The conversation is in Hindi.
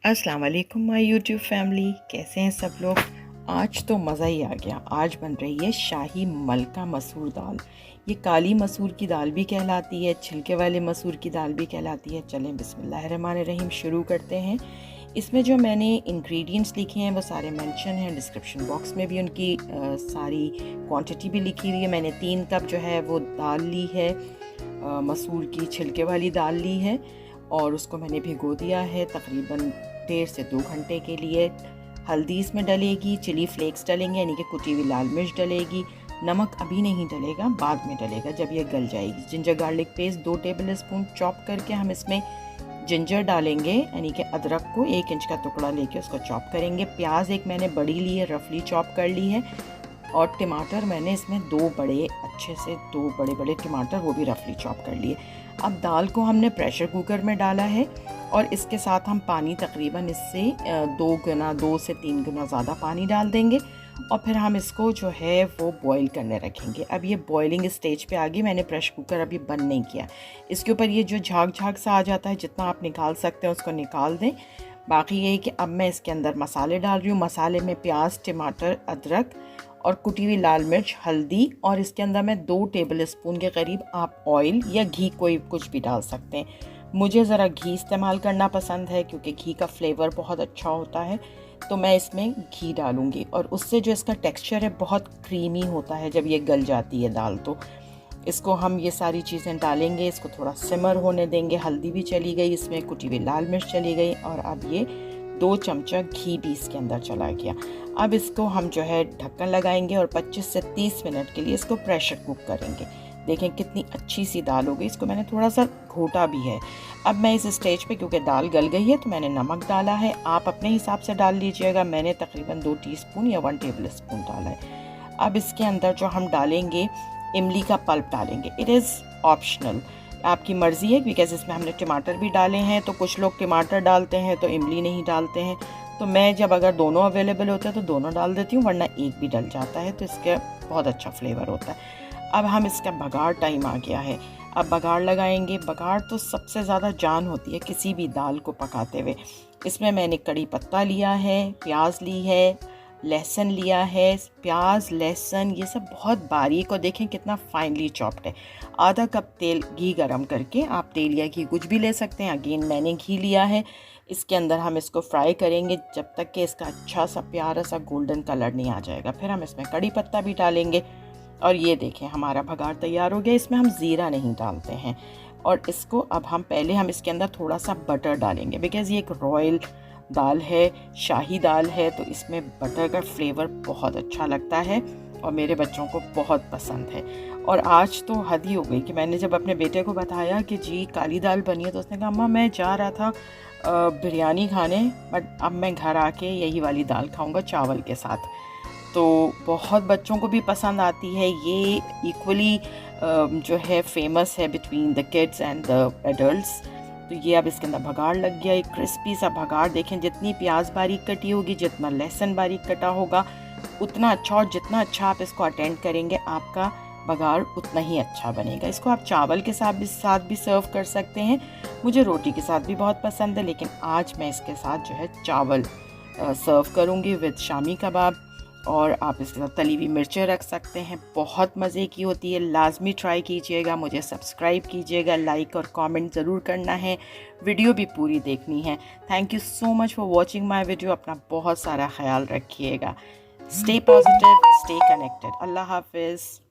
अस्सलाम वालेकुम माय यूट्यूब फैमिली, कैसे हैं सब लोग। आज तो मज़ा ही आ गया। आज बन रही है शाही मलका मसूर दाल। ये काली मसूर की दाल भी कहलाती है, छिलके वाले मसूर की दाल भी कहलाती है। चलें बिस्मिल्लाहिर्रहमानिर्रहीम शुरू करते हैं। इसमें जो मैंने इंग्रेडिएंट्स लिखे हैं वो सारे मेंशन हैं, डिस्क्रिप्शन बॉक्स में भी उनकी सारी क्वांटिटी भी लिखी हुई है। मैंने 3 कप जो है वो दाल ली है, मसूर की छिलके वाली दाल ली है और उसको मैंने भिगो दिया है तकरीबन 1.5 से 2 घंटे के लिए। हल्दी इसमें डलेगी, चिली फ्लेक्स डलेंगे यानी कि कुटी हुई लाल मिर्च डलेगी। नमक अभी नहीं डलेगा, बाद में डलेगा जब ये गल जाएगी। Ginger garlic paste 2 table spoon chop करके हम इसमें जिंजर डालेंगे यानी कि अदरक को 1 इंच का टुकड़ा लेके उसको चॉप करेंगे। प्याज एक मैंने बड़ी ली है, रफली चॉप कर ली है। और टमाटर मैंने इसमें 2 बड़े बड़े टमाटर वो भी रफली चॉप कर लिए। अब दाल को हमने प्रेशर कुकर में डाला है और इसके साथ हम पानी तकरीबन इससे 2 से 3 गुना ज़्यादा पानी डाल देंगे और फिर हम इसको जो है वो बॉईल करने रखेंगे। अब ये बॉइलिंग स्टेज पे आ गई। मैंने प्रेशर कुकर अभी बंद नहीं किया। इसके ऊपर ये जो झाग सा आ जाता है, जितना आप निकाल सकते हैं उसको निकाल दें। बाकी ये है कि अब मैं इसके अंदर मसाले डाल रही हूँ। मसाले में प्याज, टमाटर, अदरक और कुटी हुई लाल मिर्च, हल्दी और इसके अंदर मैं 2 टेबल स्पून के करीब आप ऑयल या घी कोई कुछ भी डाल सकते हैं। मुझे ज़रा घी इस्तेमाल करना पसंद है क्योंकि घी का फ्लेवर बहुत अच्छा होता है, तो मैं इसमें घी डालूँगी और उससे जो इसका टेक्सचर है बहुत क्रीमी होता है जब ये गल जाती है दाल। तो इसको हम ये सारी चीज़ें डालेंगे, इसको थोड़ा सिमर होने देंगे। हल्दी भी चली गई, इसमें कुटी हुई लाल मिर्च चली गई और अब ये 2 चमचा घी भी इसके अंदर चला गया। अब इसको हम जो है ढक्कन लगाएंगे और 25 से 30 मिनट के लिए इसको प्रेशर कुक करेंगे। देखें कितनी अच्छी सी दाल हो गई। इसको मैंने थोड़ा सा घोटा भी है। अब मैं इस स्टेज पे, क्योंकि दाल गल गई है, तो मैंने नमक डाला है। आप अपने हिसाब से डाल लीजिएगा। मैंने तकरीबन 2 टीस्पून या 1 टेबल स्पून डाला है। अब इसके अंदर जो हम डालेंगे इमली का पल्प डालेंगे। इट इज़ ऑप्शनल, आपकी मर्ज़ी है, बिकॉज़ इसमें हमने टमाटर भी डाले हैं। तो कुछ लोग टमाटर डालते हैं तो इमली नहीं डालते हैं। तो मैं जब अगर दोनों अवेलेबल होते हैं तो दोनों डाल देती हूँ, वरना एक भी डल जाता है तो इसका बहुत अच्छा फ्लेवर होता है। अब हम इसका बघार टाइम आ गया है। अब बघार लगाएंगे। बघार तो सबसे ज़्यादा जान होती है किसी भी दाल को पकाते हुए। इसमें मैंने कड़ी पत्ता लिया है, प्याज ली है, लहसुन लिया है। प्याज, लहसुन ये सब बहुत बारीक, और देखें कितना फाइनली चॉप्ड है। आधा कप तेल घी गरम करके, आप तेल या घी कुछ भी ले सकते हैं। अगेन मैंने घी लिया है। इसके अंदर हम इसको फ्राई करेंगे जब तक कि इसका अच्छा सा प्यारा सा गोल्डन कलर नहीं आ जाएगा। फिर हम इसमें कड़ी पत्ता भी डालेंगे और ये देखें हमारा भगार तैयार हो गया। इसमें हम ज़ीरा नहीं डालते हैं। और इसको अब हम इसके अंदर थोड़ा सा बटर डालेंगे, बिकॉज़ ये एक रॉयल दाल है, शाही दाल है, तो इसमें बटर का फ्लेवर बहुत अच्छा लगता है और मेरे बच्चों को बहुत पसंद है। और आज तो हद ही हो गई कि मैंने जब अपने बेटे को बताया कि जी काली दाल बनी है, तो उसने कहा अम्मा मैं जा रहा था बिरयानी खाने, बट अब मैं घर आके यही वाली दाल खाऊंगा चावल के साथ। तो बहुत बच्चों को भी पसंद आती है। ये इक्वली जो है फेमस है between the kids and the adults. तो ये अब इसके अंदर भगाड़ लग गया, एक क्रिस्पी सा भगाड़। देखें जितनी प्याज बारीक कटी होगी, जितना लहसुन बारीक कटा होगा, उतना अच्छा, और जितना अच्छा आप इसको अटेंड करेंगे आपका बघार उतना ही अच्छा बनेगा। इसको आप चावल के साथ भी सर्व कर सकते हैं। मुझे रोटी के साथ भी बहुत पसंद है, लेकिन आज मैं इसके साथ जो है चावल सर्व करूँगी विद शामी कबाब। और आप इसके साथ तली हुई मिर्चें रख सकते हैं। बहुत मज़े की होती है, लाजमी ट्राई कीजिएगा। मुझे सब्सक्राइब कीजिएगा, लाइक और कमेंट ज़रूर करना है। वीडियो भी पूरी देखनी है। Thank you so much for watching my video. अपना बहुत सारा ख्याल रखिएगा। Stay positive, stay connected. अल्लाह हाफिज़।